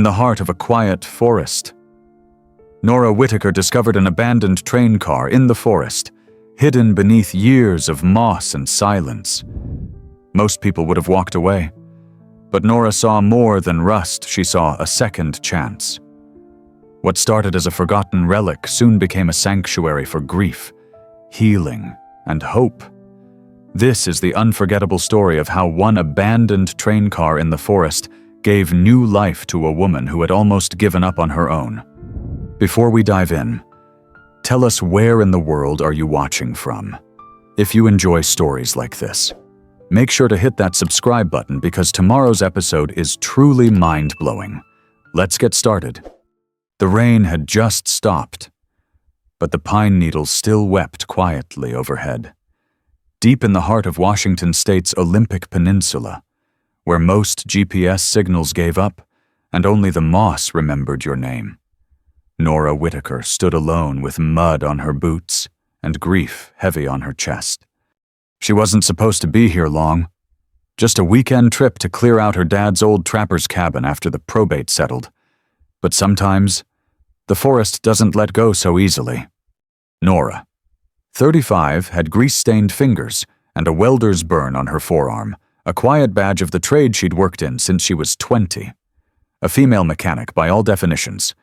the heart of a quiet forest. Nora Whitaker discovered an abandoned train car in the forest, hidden beneath years of moss and silence. Most people would have walked away, but Nora saw more than rust. She saw a second chance. What started as a forgotten relic soon became a sanctuary for grief, healing, and hope. This is the unforgettable story of how one abandoned train car in the forest gave new life to a woman who had almost given up on her own. Before we dive in, tell us, where in the world are you watching from? If you enjoy stories like this, make sure to hit that subscribe button because tomorrow's episode is truly mind-blowing. Let's get started. The rain had just stopped, but the pine needles still wept quietly overhead. Deep in the heart of Washington State's Olympic Peninsula, where most GPS signals gave up and only the moss remembered your name, Nora Whitaker stood alone with mud on her boots and grief heavy on her chest. She wasn't supposed to be here long. Just a weekend trip to clear out her dad's old trapper's cabin after the probate settled. But sometimes, the forest doesn't let go so easily. Nora, 35, had grease-stained fingers and a welder's burn on her forearm, a quiet badge of the trade she'd worked in since she was 20. A female mechanic by all definitions.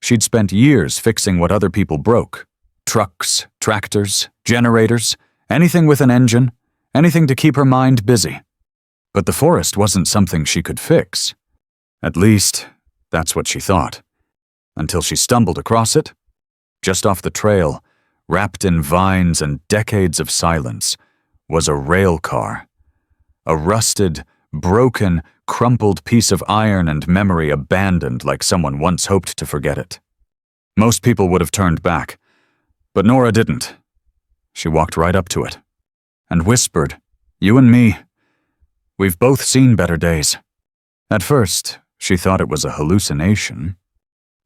She'd spent years fixing what other people broke. Trucks, tractors, generators, anything with an engine, anything to keep her mind busy. But the forest wasn't something she could fix. At least, that's what she thought. Until she stumbled across it. Just off the trail, wrapped in vines and decades of silence, was a rail car. A rusted, broken, crumpled piece of iron and memory abandoned like someone once hoped to forget it. Most people would have turned back, but Nora didn't. She walked right up to it and whispered, "You and me, we've both seen better days." At first, she thought it was a hallucination.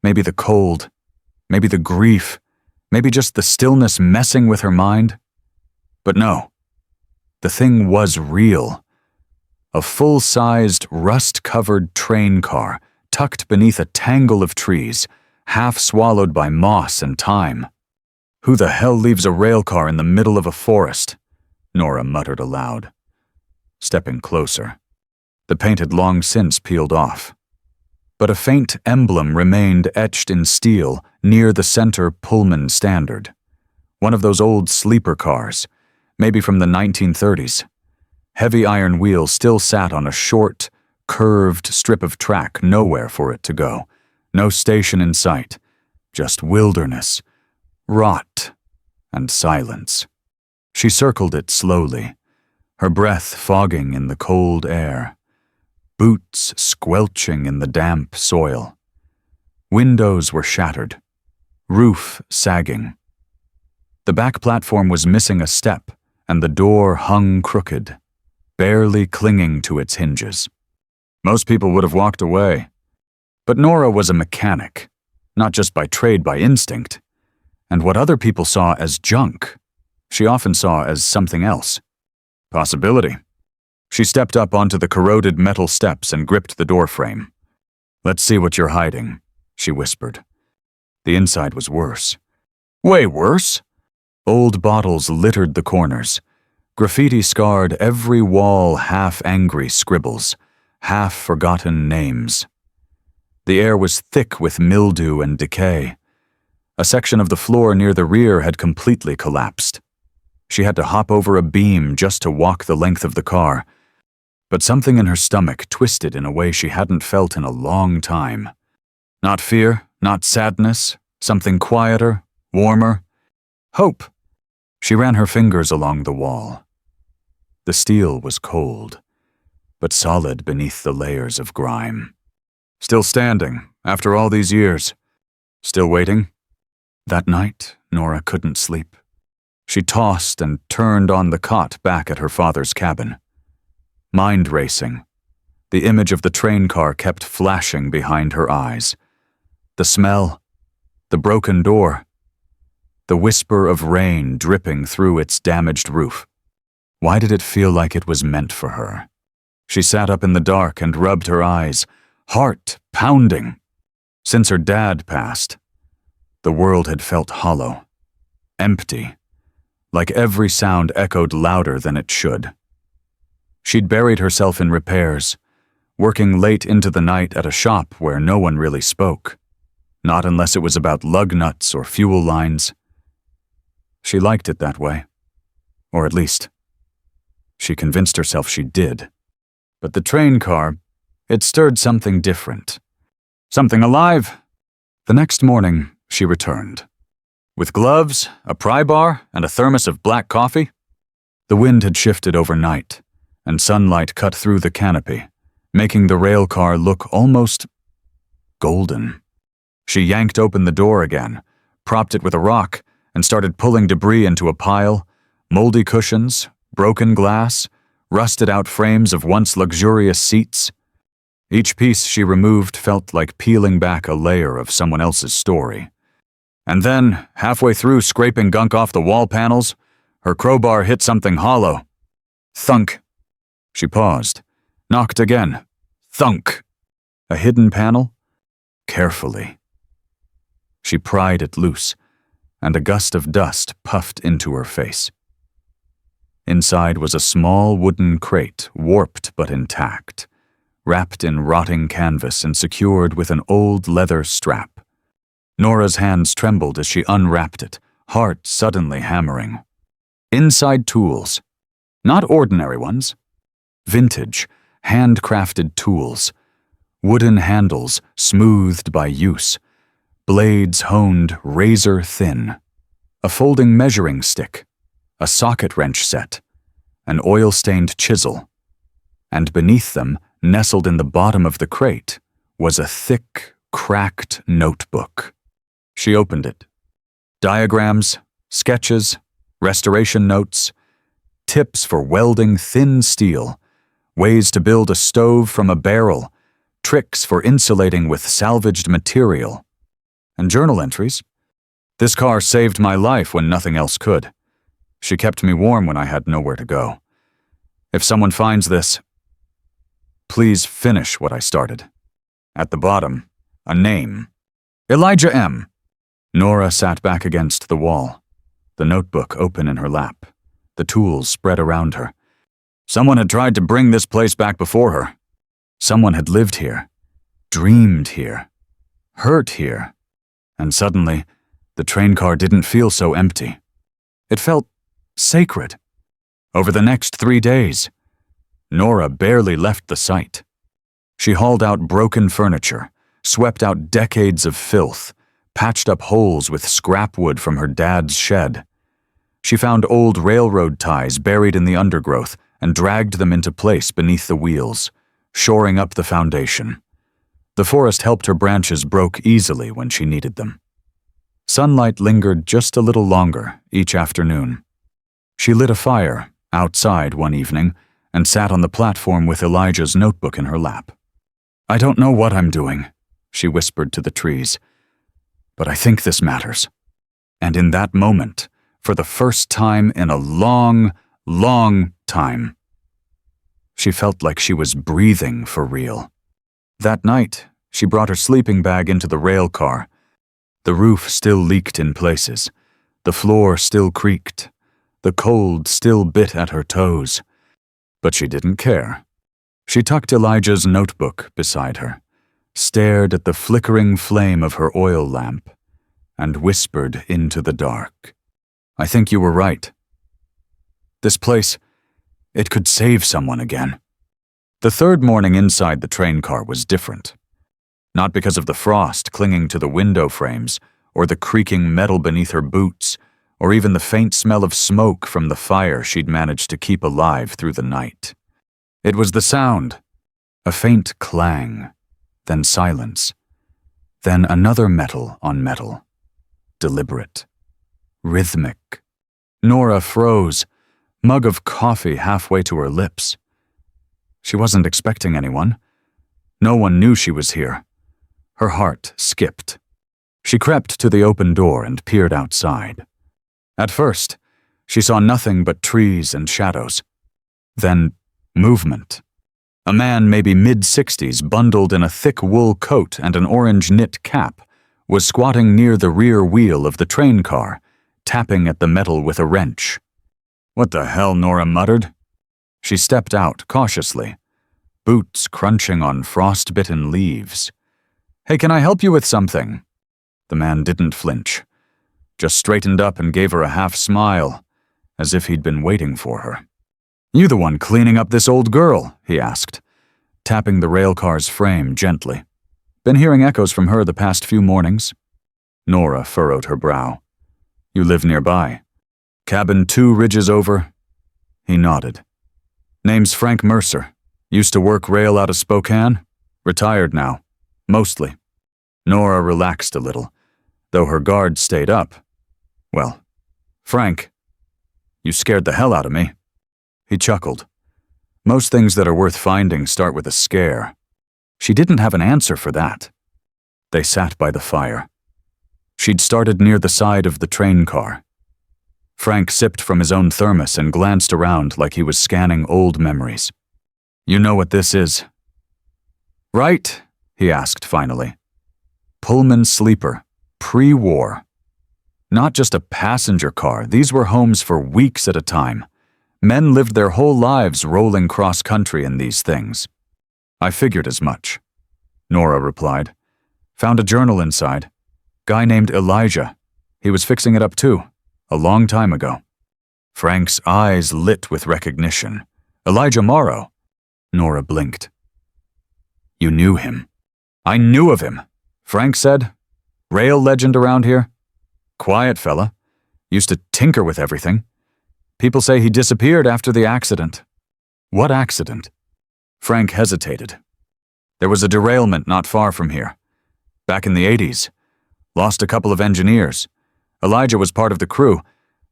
Maybe the cold, maybe the grief, maybe just the stillness messing with her mind. But no, the thing was real. A full-sized, rust-covered train car tucked beneath a tangle of trees, half swallowed by moss and time. "Who the hell leaves a rail car in the middle of a forest?" Nora muttered aloud. Stepping closer, the paint had long since peeled off. But a faint emblem remained etched in steel near the center Pullman standard. One of those old sleeper cars, maybe from the 1930s. Heavy iron wheels still sat on a short, curved strip of track, nowhere for it to go. No station in sight, just wilderness, rot, and silence. She circled it slowly, her breath fogging in the cold air, boots squelching in the damp soil. Windows were shattered, roof sagging. The back platform was missing a step, and the door hung crooked, barely clinging to its hinges. Most people would have walked away. But Nora was a mechanic, not just by trade, by instinct. And what other people saw as junk, she often saw as something else. Possibility. She stepped up onto the corroded metal steps and gripped the door frame. "Let's see what you're hiding," she whispered. The inside was worse. Way worse. Old bottles littered the corners. Graffiti scarred every wall, half-angry scribbles, half-forgotten names. The air was thick with mildew and decay. A section of the floor near the rear had completely collapsed. She had to hop over a beam just to walk the length of the car. But something in her stomach twisted in a way she hadn't felt in a long time. Not fear, not sadness, something quieter, warmer. Hope. She ran her fingers along the wall. The steel was cold, but solid beneath the layers of grime. Still standing, after all these years. Still waiting? That night, Nora couldn't sleep. She tossed and turned on the cot back at her father's cabin. Mind racing. The image of the train car kept flashing behind her eyes. The smell, the broken door, the whisper of rain dripping through its damaged roof. Why did it feel like it was meant for her? She sat up in the dark and rubbed her eyes, heart pounding, Since her dad passed, the world had felt hollow, empty, like every sound echoed louder than it should. She'd buried herself in repairs, working late into the night at a shop where no one really spoke, not unless it was about lug nuts or fuel lines. She liked it that way, or at least, she convinced herself she did. But the train car, it stirred something different. Something alive. The next morning, she returned. With gloves, a pry bar, and a thermos of black coffee. The wind had shifted overnight, and sunlight cut through the canopy, making the rail car look almost golden. She yanked open the door again, propped it with a rock, and started pulling debris into a pile: moldy cushions, broken glass, rusted-out frames of once luxurious seats. Each piece she removed felt like peeling back a layer of someone else's story. And then, halfway through scraping gunk off the wall panels, her crowbar hit something hollow. Thunk. She paused, knocked again. Thunk. A hidden panel? Carefully. She pried it loose, and a gust of dust puffed into her face. Inside was a small wooden crate, warped but intact, wrapped in rotting canvas and secured with an old leather strap. Nora's hands trembled as she unwrapped it, heart suddenly hammering. Inside tools. Not ordinary ones. Vintage, handcrafted tools. Wooden handles smoothed by use. Blades honed razor thin. A folding measuring stick. A socket wrench set. An oil-stained chisel. And beneath them, nestled in the bottom of the crate, was a thick, cracked notebook. She opened it. Diagrams, sketches, restoration notes, tips for welding thin steel, ways to build a stove from a barrel, tricks for insulating with salvaged material, and journal entries. This car saved my life when nothing else could. She kept me warm when I had nowhere to go. If someone finds this, please finish what I started. At the bottom, a name. Elijah M. Nora sat back against the wall, the notebook open in her lap, the tools spread around her. Someone had tried to bring this place back before her. Someone had lived here, dreamed here, hurt here, and suddenly, the train car didn't feel so empty. It felt sacred. Over the next 3 days, Nora barely left the site. She hauled out broken furniture, swept out decades of filth, patched up holes with scrap wood from her dad's shed. She found old railroad ties buried in the undergrowth and dragged them into place beneath the wheels, shoring up the foundation. The forest helped her branches broke easily when she needed them. Sunlight lingered just a little longer each afternoon. She lit a fire outside one evening and sat on the platform with Elijah's notebook in her lap. "I don't know what I'm doing," she whispered to the trees, "but I think this matters." And in that moment, for the first time in a long, long time, she felt like she was breathing for real. That night, she brought her sleeping bag into the rail car. The roof still leaked in places. The floor still creaked. The cold still bit at her toes. But she didn't care. She tucked Elijah's notebook beside her, stared at the flickering flame of her oil lamp, and whispered into the dark. "I think you were right. This place, it could save someone again." The third morning inside the train car was different. Not because of the frost clinging to the window frames, or the creaking metal beneath her boots, or even the faint smell of smoke from the fire she'd managed to keep alive through the night. It was the sound, a faint clang, then silence, then another metal on metal, deliberate, rhythmic. Nora froze, mug of coffee halfway to her lips. She wasn't expecting anyone. No one knew she was here. Her heart skipped. She crept to the open door and peered outside. At first, she saw nothing but trees and shadows. Then, movement. A man maybe mid-60s, bundled in a thick wool coat and an orange knit cap, was squatting near the rear wheel of the train car, tapping at the metal with a wrench. "What the hell?" Nora muttered. She stepped out cautiously, boots crunching on frost-bitten leaves. "Hey, can I help you with something?" The man didn't flinch, just straightened up and gave her a half smile, as if he'd been waiting for her. "You the one cleaning up this old girl?" he asked, tapping the railcar's frame gently. "Been hearing echoes from her the past few mornings." Nora furrowed her brow. "You live nearby? Cabin 2 ridges over?" He nodded. "Name's Frank Mercer. Used to work rail out of Spokane. Retired now. Mostly." Nora relaxed a little, though her guard stayed up. "Well, Frank, you scared the hell out of me." He chuckled. "Most things that are worth finding start with a scare." She didn't have an answer for that. They sat by the fire. She'd started near the side of the train car. Frank sipped from his own thermos and glanced around like he was scanning old memories. "You know what this is?" "Right?" he asked finally. Pullman sleeper, pre-war. Not just a passenger car, these were homes for weeks at a time. Men lived their whole lives rolling cross-country in these things. "I figured as much," Nora replied. "Found a journal inside. Guy named Elijah. He was fixing it up too, a long time ago." Frank's eyes lit with recognition. "Elijah Morrow." Nora blinked. "You knew him." "I knew of him," Frank said. "Rail legend around here. Quiet fella. Used to tinker with everything. People say he disappeared after the accident." "What accident?" Frank hesitated. "There was a derailment not far from here. Back in the 80s. Lost a couple of engineers. Elijah was part of the crew,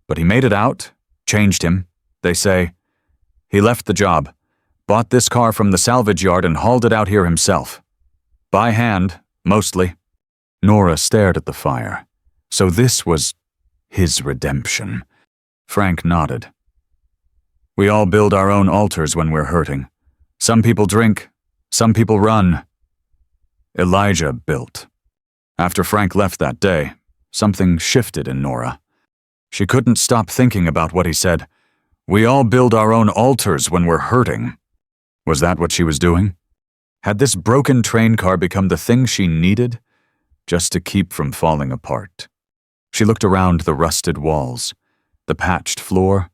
but he made it out. Changed him, they say. He left the job, bought this car from the salvage yard and hauled it out here himself. By hand, mostly." Nora stared at the fire. So this was his redemption. Frank nodded. "We all build our own altars when we're hurting. Some people drink, some people run." Elijah built. After Frank left that day, something shifted in Nora. She couldn't stop thinking about what he said. "We all build our own altars when we're hurting." Was that what she was doing? Had this broken train car become the thing she needed, just to keep from falling apart? She looked around the rusted walls, the patched floor,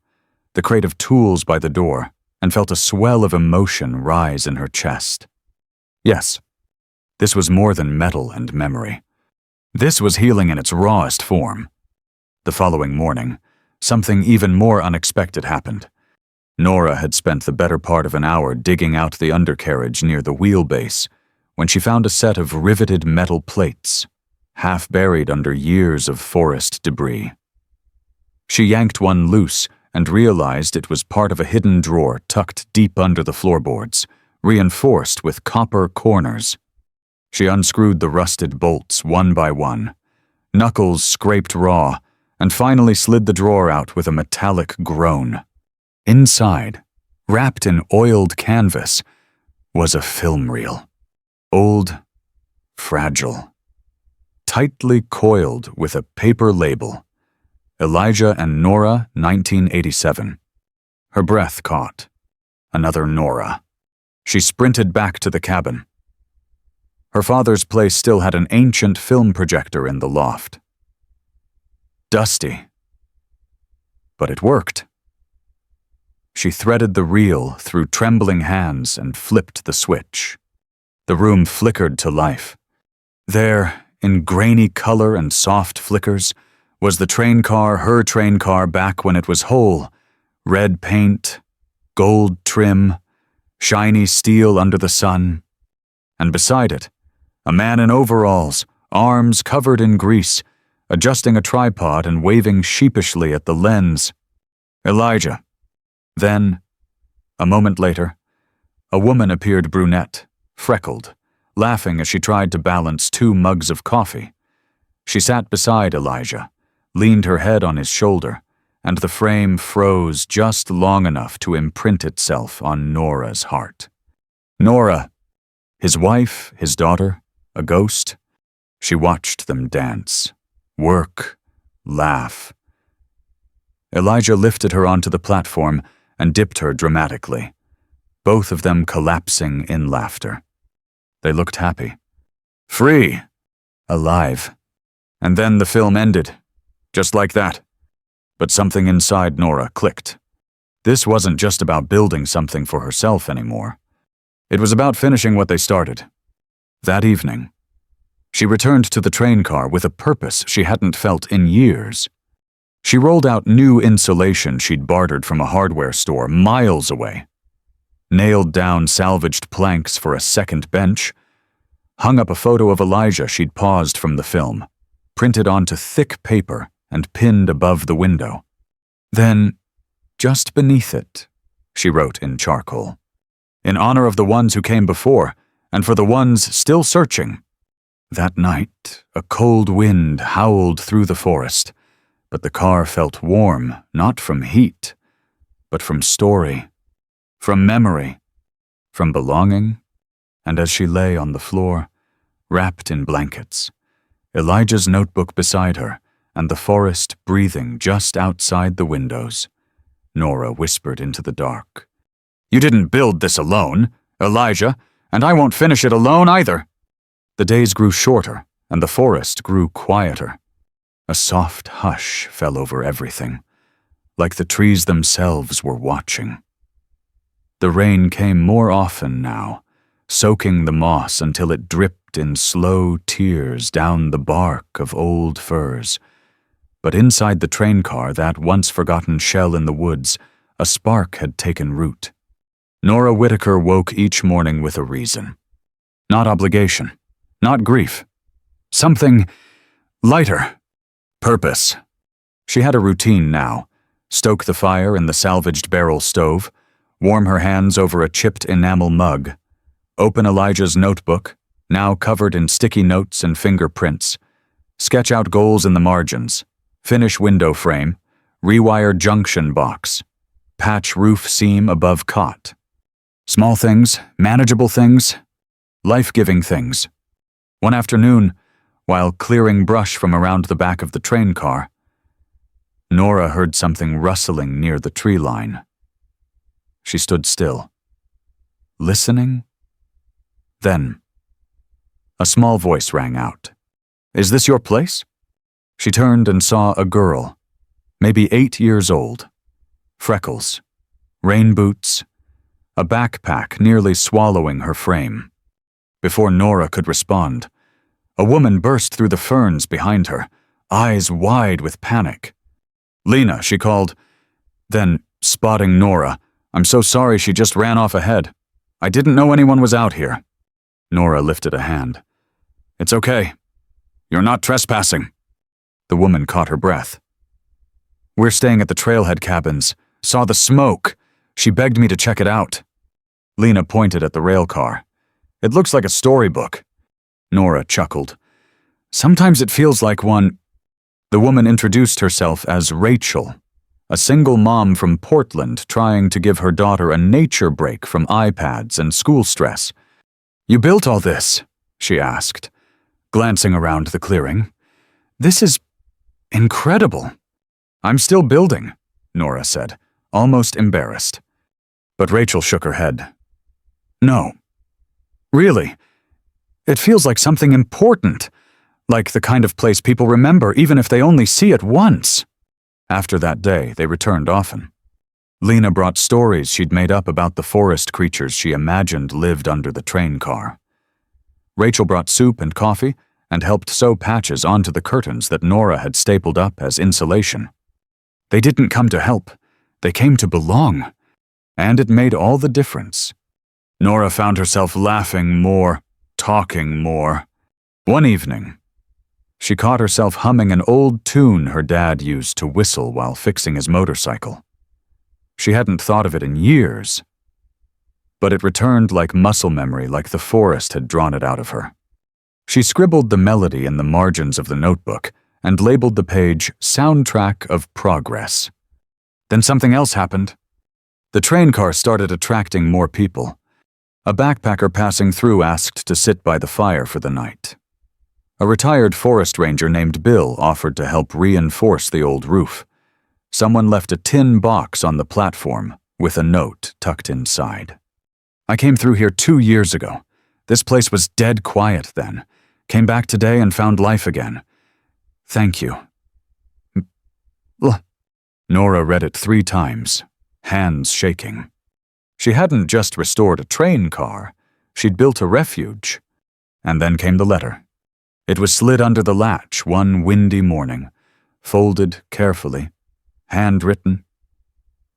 the crate of tools by the door, and felt a swell of emotion rise in her chest. Yes, this was more than metal and memory. This was healing in its rawest form. The following morning, something even more unexpected happened. Nora had spent the better part of an hour digging out the undercarriage near the wheelbase when she found a set of riveted metal plates, half buried under years of forest debris. She yanked one loose and realized it was part of a hidden drawer tucked deep under the floorboards, reinforced with copper corners. She unscrewed the rusted bolts one by one. Knuckles scraped raw, and finally slid the drawer out with a metallic groan. Inside, wrapped in oiled canvas, was a film reel. Old, fragile, tightly coiled with a paper label. Elijah and Nora, 1987. Her breath caught. Another Nora. She sprinted back to the cabin. Her father's place still had an ancient film projector in the loft. Dusty. But it worked. She threaded the reel through trembling hands and flipped the switch. The room flickered to life. There, in grainy color and soft flickers, was the train car, her train car back when it was whole. Red paint, gold trim, shiny steel under the sun. And beside it, a man in overalls, arms covered in grease, adjusting a tripod and waving sheepishly at the lens. Elijah. Then, a moment later, a woman appeared, brunette, freckled, laughing as she tried to balance 2 mugs of coffee. She sat beside Elijah, leaned her head on his shoulder, and the frame froze just long enough to imprint itself on Nora's heart. Nora, his wife, his daughter, a ghost. She watched them dance, work, laugh. Elijah lifted her onto the platform and dipped her dramatically, both of them collapsing in laughter. They looked happy. Free. Alive. And then the film ended, just like that. But something inside Nora clicked. This wasn't just about building something for herself anymore. It was about finishing what they started. That evening, she returned to the train car with a purpose she hadn't felt in years. She rolled out new insulation she'd bartered from a hardware store miles away, nailed down salvaged planks for a second bench, hung up a photo of Elijah she'd paused from the film, printed onto thick paper and pinned above the window. Then, just beneath it, she wrote in charcoal, "In honor of the ones who came before, and for the ones still searching." That night, a cold wind howled through the forest, but the car felt warm, not from heat, but from story, from memory, from belonging. And as she lay on the floor, wrapped in blankets, Elijah's notebook beside her, and the forest breathing just outside the windows, Nora whispered into the dark, "You didn't build this alone, Elijah, and I won't finish it alone either." The days grew shorter, and the forest grew quieter. A soft hush fell over everything, like the trees themselves were watching. The rain came more often now, soaking the moss until it dripped in slow tears down the bark of old firs. But inside the train car, that once-forgotten shell in the woods, a spark had taken root. Nora Whitaker woke each morning with a reason. Not obligation, not grief. Something lighter. Purpose. She had a routine now. Stoke the fire in the salvaged barrel stove, warm her hands over a chipped enamel mug, open Elijah's notebook, now covered in sticky notes and fingerprints, sketch out goals in the margins, finish window frame, rewire junction box, patch roof seam above cot. Small things, manageable things, life-giving things. One afternoon, while clearing brush from around the back of the train car, Nora heard something rustling near the tree line. She stood still, listening. Then, a small voice rang out. "Is this your place?" She turned and saw a girl, maybe 8 years old. Freckles, rain boots, a backpack nearly swallowing her frame. Before Nora could respond, a woman burst through the ferns behind her, eyes wide with panic. "Lena," she called. Then, spotting Nora, "I'm so sorry, she just ran off ahead. I didn't know anyone was out here." Nora lifted a hand. "It's okay. You're not trespassing." The woman caught her breath. "We're staying at the trailhead cabins. Saw the smoke. She begged me to check it out." Lena pointed at the rail car. "It looks like a storybook." Nora chuckled. "Sometimes it feels like one." The woman introduced herself as Rachel, a single mom from Portland trying to give her daughter a nature break from iPads and school stress. "You built all this?" she asked, glancing around the clearing. "This is incredible." "I'm still building," Nora said, almost embarrassed. But Rachel shook her head. "No. Really. It feels like something important, like the kind of place people remember even if they only see it once." After that day, they returned often. Lena brought stories she'd made up about the forest creatures she imagined lived under the train car. Rachel brought soup and coffee and helped sew patches onto the curtains that Nora had stapled up as insulation. They didn't come to help. They came to belong. And it made all the difference. Nora found herself laughing more, talking more. One evening, she caught herself humming an old tune her dad used to whistle while fixing his motorcycle. She hadn't thought of it in years, but it returned like muscle memory, like the forest had drawn it out of her. She scribbled the melody in the margins of the notebook and labeled the page Soundtrack of Progress. Then something else happened. The train car started attracting more people. A backpacker passing through asked to sit by the fire for the night. A retired forest ranger named Bill offered to help reinforce the old roof. Someone left a tin box on the platform with a note tucked inside. I came through here 2 years ago. This place was dead quiet then. Came back today and found life again. Thank you. Nora read it 3 times, hands shaking. She hadn't just restored a train car, she'd built a refuge. And then came the letter. It was slid under the latch one windy morning, folded carefully, handwritten.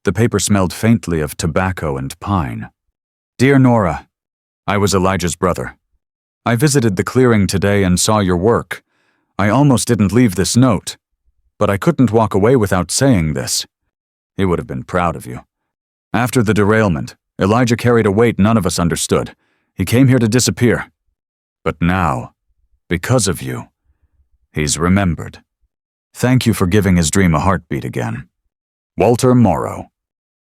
The paper smelled faintly of tobacco and pine. Dear Nora, I was Elijah's brother. I visited the clearing today and saw your work. I almost didn't leave this note, but I couldn't walk away without saying this. He would have been proud of you. After the derailment, Elijah carried a weight none of us understood. He came here to disappear. But now, because of you, he's remembered. Thank you for giving his dream a heartbeat again. Walter Morrow.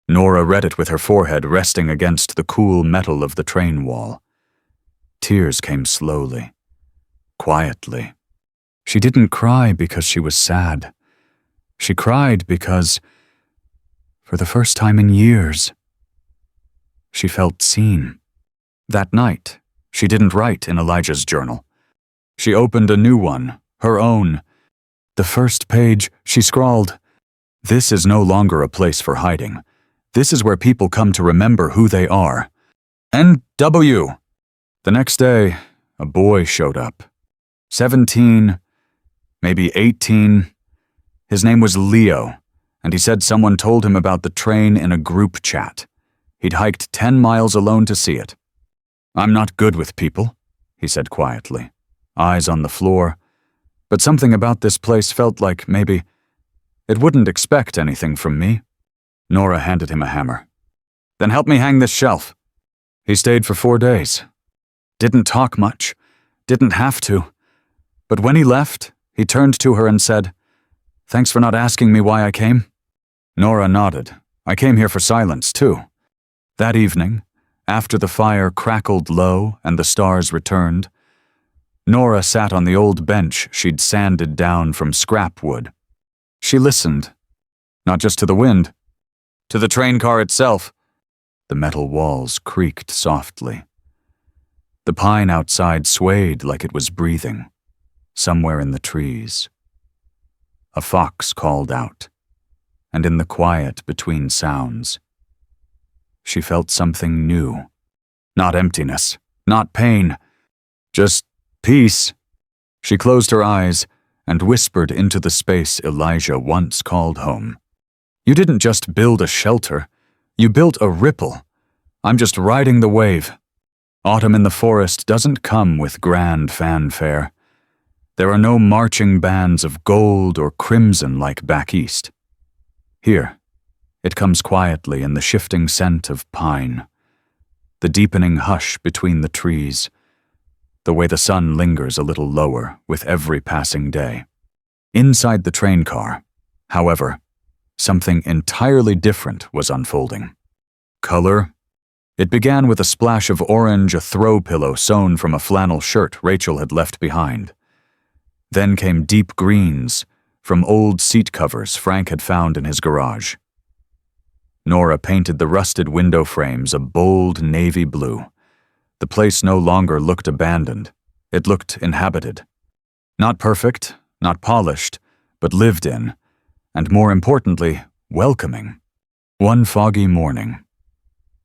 Nora read it with her forehead resting against the cool metal of the train wall. Tears came slowly, quietly. She didn't cry because she was sad. She cried because, for the first time in years, she felt seen. That night, she didn't write in Elijah's journal. She opened a new one, her own. The first page, she scrawled, "This is no longer a place for hiding. This is where people come to remember who they are. N.W." The next day, a boy showed up. 17, maybe 18. His name was Leo, and he said someone told him about the train in a group chat. He'd hiked 10 miles alone to see it. "I'm not good with people," he said quietly, eyes on the floor, but something about this place felt like maybe it wouldn't expect anything from me. Nora handed him a hammer. "Then help me hang this shelf." He stayed for 4 days. Didn't talk much, didn't have to. But when he left, he turned to her and said, "Thanks for not asking me why I came." Nora nodded. "I came here for silence, too." That evening, after the fire crackled low and the stars returned, Nora sat on the old bench she'd sanded down from scrap wood. She listened, not just to the wind, to the train car itself. The metal walls creaked softly. The pine outside swayed like it was breathing, somewhere in the trees. A fox called out, and in the quiet between sounds, she felt something new. Not emptiness, not pain, just peace. She closed her eyes and whispered into the space Elijah once called home. "You didn't just build a shelter, you built a ripple. I'm just riding the wave." Autumn in the forest doesn't come with grand fanfare. There are no marching bands of gold or crimson like back east. Here, it comes quietly in the shifting scent of pine, the deepening hush between the trees, the way the sun lingers a little lower with every passing day. Inside the train car, however, something entirely different was unfolding. Color? It began with a splash of orange, a throw pillow sewn from a flannel shirt Rachel had left behind. Then came deep greens from old seat covers Frank had found in his garage. Nora painted the rusted window frames a bold navy blue. The place no longer looked abandoned. It looked inhabited. Not perfect, not polished, but lived in, and more importantly, welcoming. One foggy morning,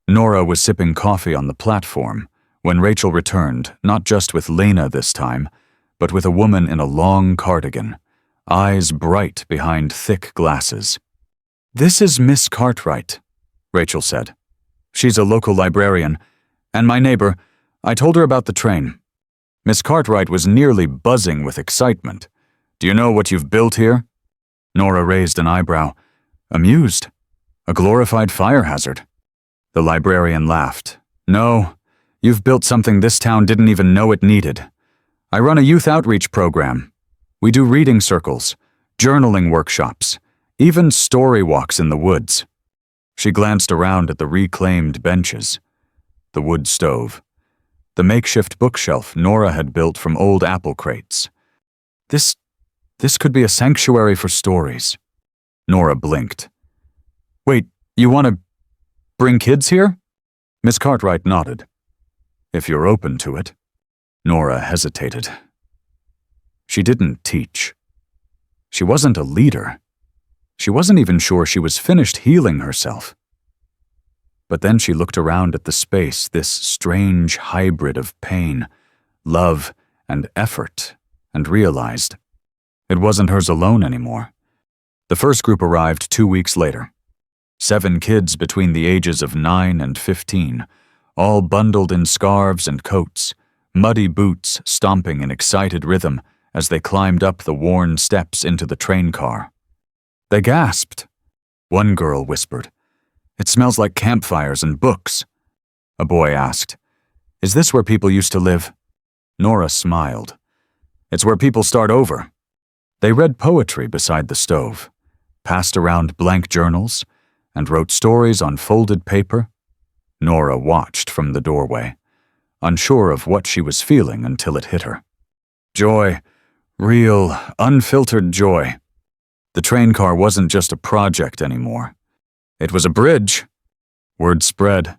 Nora was sipping coffee on the platform when Rachel returned, not just with Lena this time, but with a woman in a long cardigan, eyes bright behind thick glasses. "This is Miss Cartwright," Rachel said. "She's a local librarian, and my neighbor. I told her about the train." Miss Cartwright was nearly buzzing with excitement. "Do you know what you've built here?" Nora raised an eyebrow, amused. "A glorified fire hazard." The librarian laughed. "No, you've built something this town didn't even know it needed. I run a youth outreach program. We do reading circles, journaling workshops, even story walks in the woods." She glanced around at the reclaimed benches. the wood stove, the makeshift bookshelf Nora had built from old apple crates. This could be a sanctuary for stories. Nora blinked. Wait, you want to bring kids here? Miss Cartwright nodded. If you're open to it. Nora hesitated. She didn't teach. She wasn't a leader. She wasn't even sure she was finished healing herself. But then she looked around at the space, this strange hybrid of pain, love, and effort, and realized it wasn't hers alone anymore. The first group arrived 2 weeks later. 7 kids between the ages of 9 and 15, all bundled in scarves and coats, muddy boots stomping in excited rhythm as they climbed up the worn steps into the train car. They gasped. One girl whispered, "It smells like campfires and books." A boy asked, "Is this where people used to live?" Nora smiled. "It's where people start over." They read poetry beside the stove, passed around blank journals, and wrote stories on folded paper. Nora watched from the doorway, unsure of what she was feeling until it hit her. Joy. Real, unfiltered joy. The train car wasn't just a project anymore. It was a bridge. Word spread.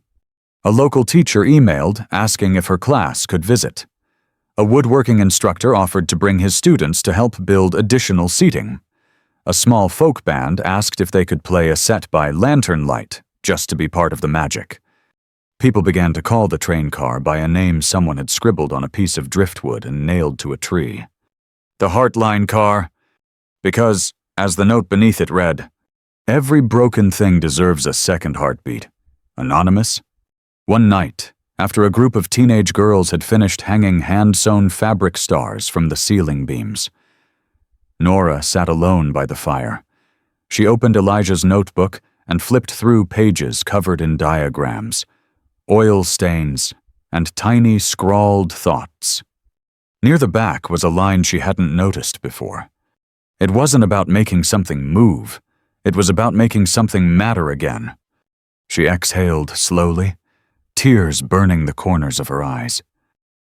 A local teacher emailed asking if her class could visit. A woodworking instructor offered to bring his students to help build additional seating. A small folk band asked if they could play a set by Lantern Light, just to be part of the magic. People began to call the train car by a name someone had scribbled on a piece of driftwood and nailed to a tree. The Heartline car, because, as the note beneath it read, every broken thing deserves a second heartbeat. Anonymous. One night, after a group of teenage girls had finished hanging hand-sewn fabric stars from the ceiling beams, Nora sat alone by the fire. She opened Elijah's notebook and flipped through pages covered in diagrams, oil stains, and tiny scrawled thoughts. Near the back was a line she hadn't noticed before. It wasn't about making something move. It was about making something matter again. She exhaled slowly, tears burning the corners of her eyes.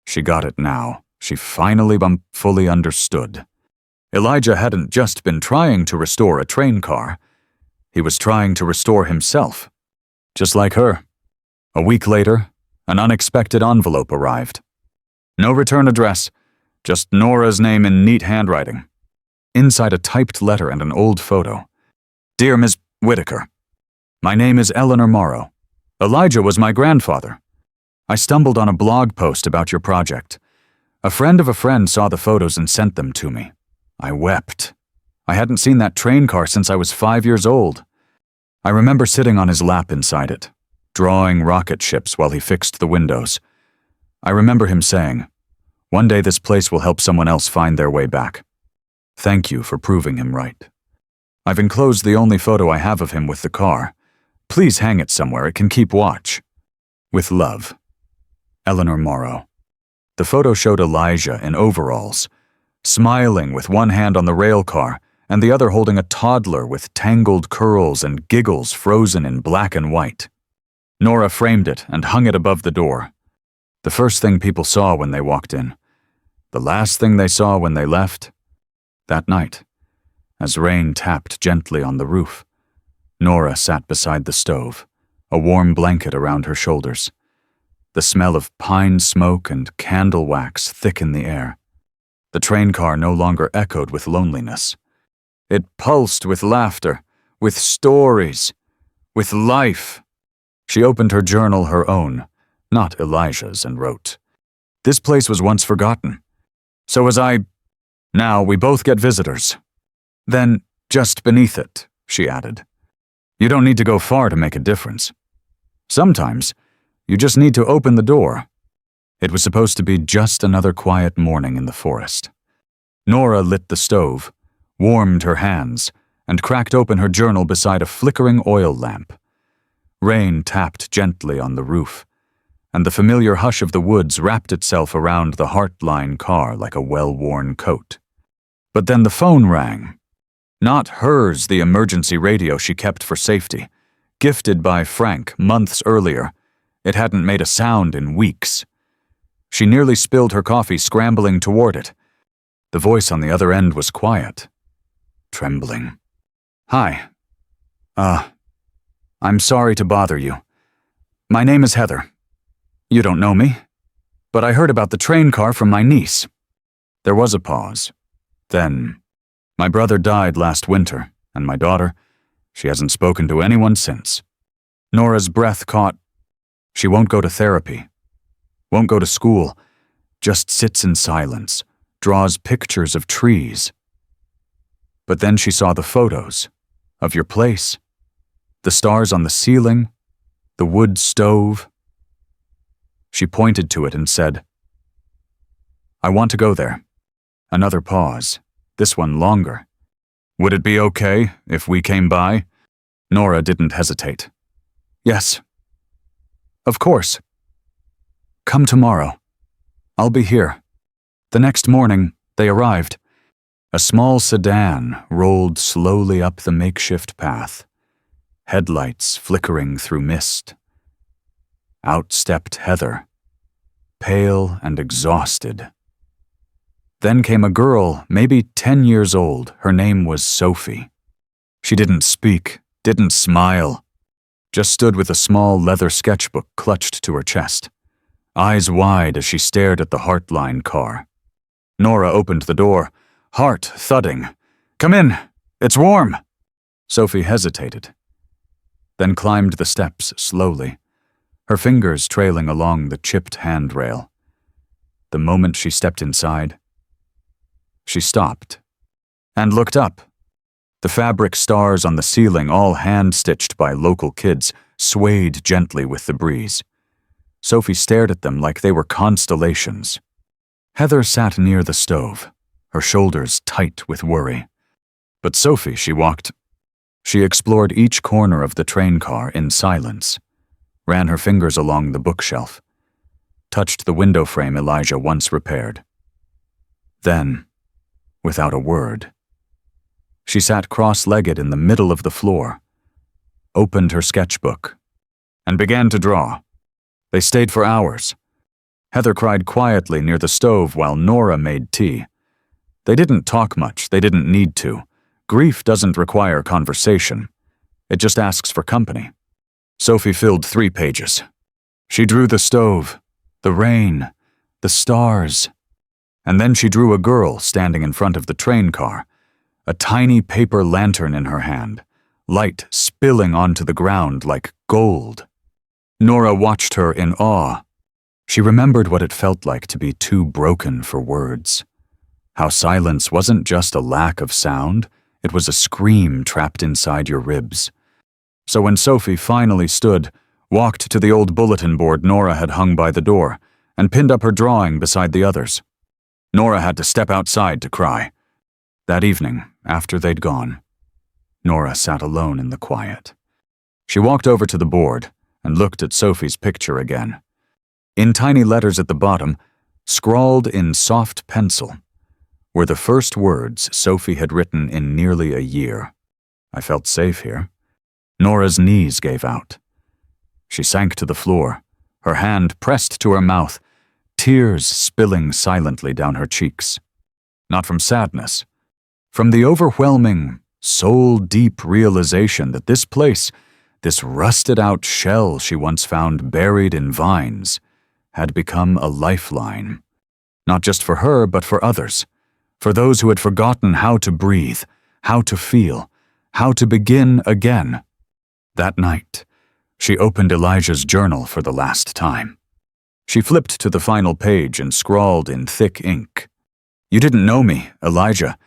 She got it now. She finally fully understood. Elijah hadn't just been trying to restore a train car. He was trying to restore himself. Just like her. A week later, an unexpected envelope arrived. No return address, just Nora's name in neat handwriting. Inside a typed letter and an old photo. Dear Ms. Whitaker, my name is Eleanor Morrow. Elijah was my grandfather. I stumbled on a blog post about your project. A friend of a friend saw the photos and sent them to me. I wept. I hadn't seen that train car since I was 5 years old. I remember sitting on his lap inside it, drawing rocket ships while he fixed the windows. I remember him saying, "One day this place will help someone else find their way back." Thank you for proving him right. I've enclosed the only photo I have of him with the car. Please hang it somewhere, it can keep watch. With love, Eleanor Morrow. The photo showed Elijah in overalls, smiling with one hand on the rail car and the other holding a toddler with tangled curls and giggles frozen in black and white. Nora framed it and hung it above the door. The first thing people saw when they walked in. The last thing they saw when they left. That night, as rain tapped gently on the roof, Nora sat beside the stove, a warm blanket around her shoulders. The smell of pine smoke and candle wax thick in the air. The train car no longer echoed with loneliness. It pulsed with laughter, with stories, with life. She opened her journal, her own, not Elijah's, and wrote, "This place was once forgotten. So was I. Now we both get visitors." Then, just beneath it, she added, "You don't need to go far to make a difference. Sometimes, you just need to open the door." It was supposed to be just another quiet morning in the forest. Nora lit the stove, warmed her hands, and cracked open her journal beside a flickering oil lamp. Rain tapped gently on the roof, and the familiar hush of the woods wrapped itself around the Heartline car like a well-worn coat. But then the phone rang. Not hers, the emergency radio she kept for safety, gifted by Frank months earlier. It hadn't made a sound in weeks. She nearly spilled her coffee scrambling toward it. The voice on the other end was quiet, trembling. "Hi. I'm sorry to bother you. My name is Heather. You don't know me, but I heard about the train car from my niece." There was a pause. Then, "My brother died last winter, and my daughter, she hasn't spoken to anyone since." Nora's breath caught. She won't go to therapy, won't go to school, just sits in silence, draws pictures of trees. But then she saw the photos of your place, the stars on the ceiling, the wood stove. She pointed to it and said, "I want to go there." Another pause, this one longer. "Would it be okay if we came by?" Nora didn't hesitate. "Yes. Of course. Come tomorrow. I'll be here." The next morning, they arrived. A small sedan rolled slowly up the makeshift path, headlights flickering through mist. Out stepped Heather, pale and exhausted. Then came a girl, maybe 10 years old. Her name was Sophie. She didn't speak, didn't smile, just stood with a small leather sketchbook clutched to her chest, eyes wide as she stared at the Heartline car. Nora opened the door, heart thudding. "Come in, it's warm." Sophie hesitated, then climbed the steps slowly, her fingers trailing along the chipped handrail. The moment she stepped inside, she stopped and looked up. The fabric stars on the ceiling, all hand-stitched by local kids, swayed gently with the breeze. Sophie stared at them like they were constellations. Heather sat near the stove, her shoulders tight with worry. But Sophie, she explored each corner of the train car in silence, ran her fingers along the bookshelf, touched the window frame Elijah once repaired. Then, without a word, she sat cross-legged in the middle of the floor, opened her sketchbook, and began to draw. They stayed for hours. Heather cried quietly near the stove while Nora made tea. They didn't talk much, they didn't need to. Grief doesn't require conversation. It just asks for company. Sophie filled 3 pages. She drew the stove, the rain, the stars, and then she drew a girl standing in front of the train car, a tiny paper lantern in her hand, light spilling onto the ground like gold. Nora watched her in awe. She remembered what it felt like to be too broken for words. How silence wasn't just a lack of sound, it was a scream trapped inside your ribs. So when Sophie finally stood, walked to the old bulletin board Nora had hung by the door, and pinned up her drawing beside the others, Nora had to step outside to cry. That evening, after they'd gone, Nora sat alone in the quiet. She walked over to the board and looked at Sophie's picture again. In tiny letters at the bottom, scrawled in soft pencil, were the first words Sophie had written in nearly a year. "I felt safe here." Nora's knees gave out. She sank to the floor, her hand pressed to her mouth, tears spilling silently down her cheeks. Not from sadness, from the overwhelming, soul-deep realization that this place, this rusted-out shell she once found buried in vines, had become a lifeline, not just for her but for others, for those who had forgotten how to breathe, how to feel, how to begin again. That night, she opened Elijah's journal for the last time. She flipped to the final page and scrawled in thick ink, "You didn't know me, Elijah,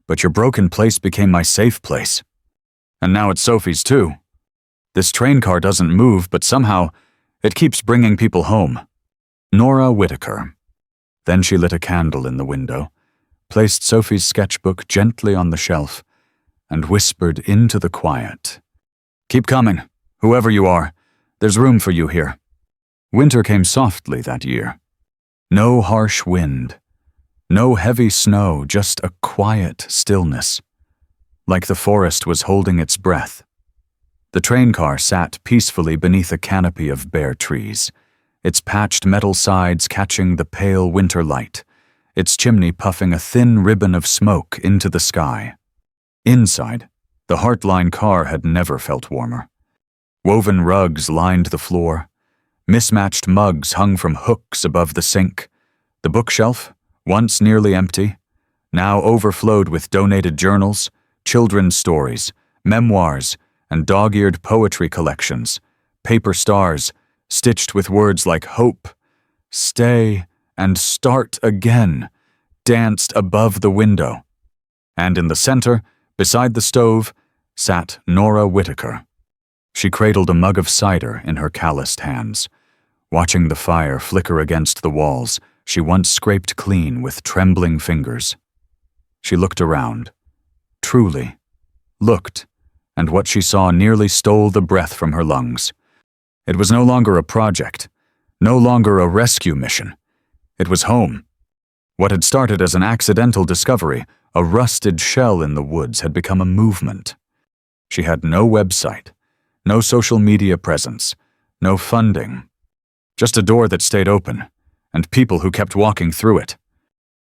but your broken place became my safe place. And now it's Sophie's too. This train car doesn't move, but somehow it keeps bringing people home." Nora Whitaker. Then she lit a candle in the window, placed Sophie's sketchbook gently on the shelf, and whispered into the quiet, "Keep coming, whoever you are. There's room for you here." Winter came softly that year. No harsh wind, no heavy snow, just a quiet stillness, like the forest was holding its breath, The train car sat peacefully beneath a canopy of bare trees, its patched metal sides catching the pale winter light, its chimney puffing a thin ribbon of smoke into the sky. Inside, the Heartline car had never felt warmer. Woven rugs lined the floor. Mismatched mugs hung from hooks above the sink. The bookshelf, once nearly empty, now overflowed with donated journals, children's stories, memoirs, and dog-eared poetry collections, paper stars, stitched with words like hope, stay, and start again, danced above the window. And in the center, beside the stove, sat Nora Whitaker. She cradled a mug of cider in her calloused hands, watching the fire flicker against the walls she once scraped clean with trembling fingers. She looked around. Truly looked, and what she saw nearly stole the breath from her lungs. It was no longer a project, no longer a rescue mission. It was home. What had started as an accidental discovery, a rusted shell in the woods, had become a movement. She had no website, no social media presence, no funding. Just a door that stayed open, and people who kept walking through it.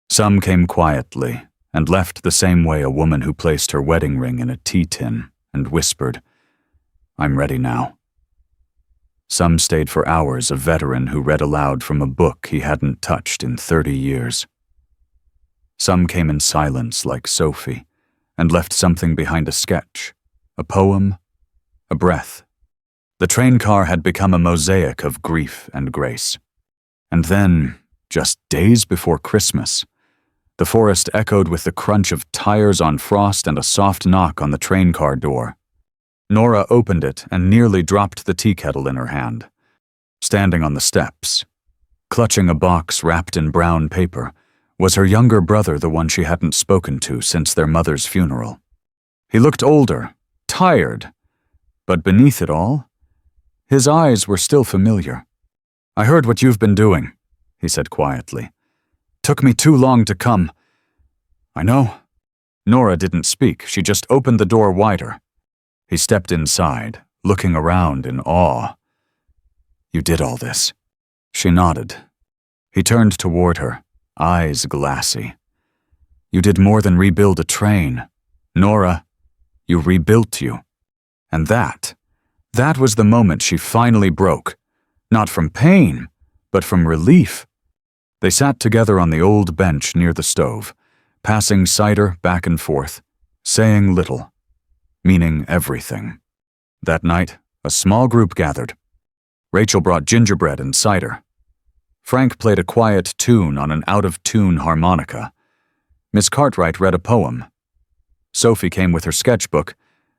Some came quietly, and left the same way a woman who placed her wedding ring in a tea tin and whispered, "I'm ready now." Some stayed for hours, a veteran who read aloud from a book he hadn't touched in 30 years. Some came in silence like Sophie, and left something behind a sketch, a poem, a breath. The train car had become a mosaic of grief and grace. And then, just days before Christmas, the forest echoed with the crunch of tires on frost and a soft knock on the train car door. Nora opened it and nearly dropped the tea kettle in her hand. Standing on the steps, clutching a box wrapped in brown paper, was her younger brother, the one she hadn't spoken to since their mother's funeral. He looked older, tired, but beneath it all, his eyes were still familiar. "I heard what you've been doing," he said quietly. "Took me too long to come." "I know." Nora didn't speak, she just opened the door wider. He stepped inside, looking around in awe. "You did all this?" She nodded. He turned toward her, eyes glassy. "You did more than rebuild a train. Nora, you rebuilt you." And that was the moment she finally broke. Not from pain, but from relief. They sat together on the old bench near the stove, passing cider back and forth, saying little, meaning everything. That night, a small group gathered. Rachel brought gingerbread and cider. Frank played a quiet tune on an out-of-tune harmonica. Miss Cartwright read a poem. Sophie came with her sketchbook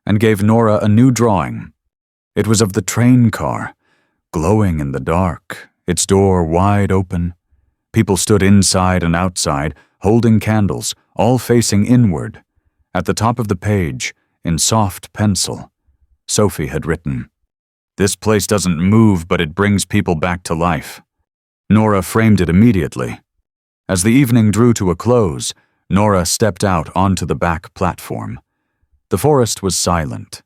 and gave Nora a new drawing. It was of the train car, glowing in the dark, its door wide open. People stood inside and outside, holding candles, all facing inward. At the top of the page, in soft pencil, Sophie had written, "This place doesn't move, but it brings people back to life." Nora framed it immediately. As the evening drew to a close, Nora stepped out onto the back platform. The forest was silent,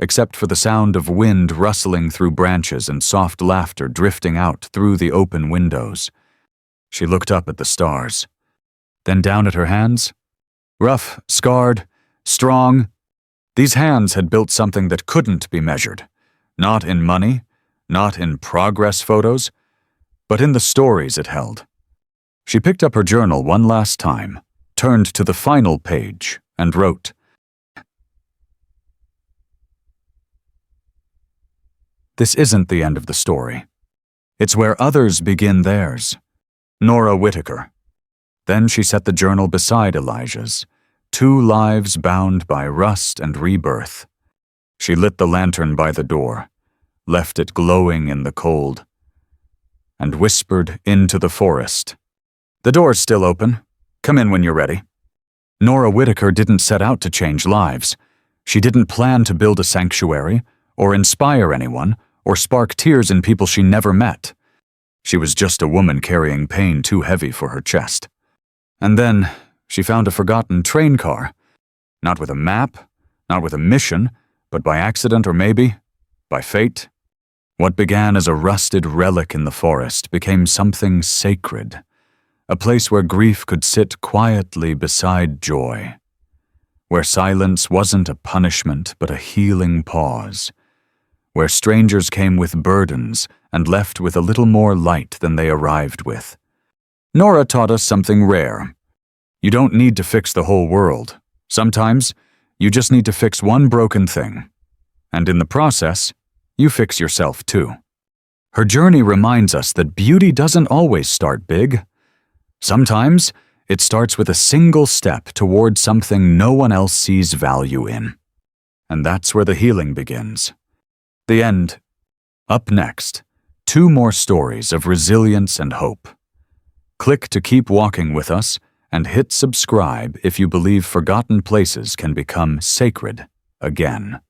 except for the sound of wind rustling through branches and soft laughter drifting out through the open windows. She looked up at the stars, then down at her hands. Rough, scarred, strong. These hands had built something that couldn't be measured, not in money, not in progress photos, but in the stories it held. She picked up her journal one last time, turned to the final page, and wrote, "This isn't the end of the story. It's where others begin theirs." Nora Whitaker. Then she set the journal beside Elijah's, 2 lives bound by rust and rebirth. She lit the lantern by the door, left it glowing in the cold, and whispered into the forest. "The door's still open. Come in when you're ready." Nora Whitaker didn't set out to change lives. She didn't plan to build a sanctuary, or inspire anyone, or spark tears in people she never met. She was just a woman carrying pain too heavy for her chest. And then she found a forgotten train car. Not with a map, not with a mission, but by accident or maybe By fate, what began as a rusted relic in the forest became something sacred, a place where grief could sit quietly beside joy, where silence wasn't a punishment but a healing pause, where strangers came with burdens and left with a little more light than they arrived with. Nora taught us something rare. You don't need to fix the whole world. Sometimes, you just need to fix one broken thing. And in the process, you fix yourself too. Her journey reminds us that beauty doesn't always start big. Sometimes, it starts with a single step toward something no one else sees value in. And that's where the healing begins. The end. Up next, 2 more stories of resilience and hope. Click to keep walking with us and hit subscribe if you believe forgotten places can become sacred again.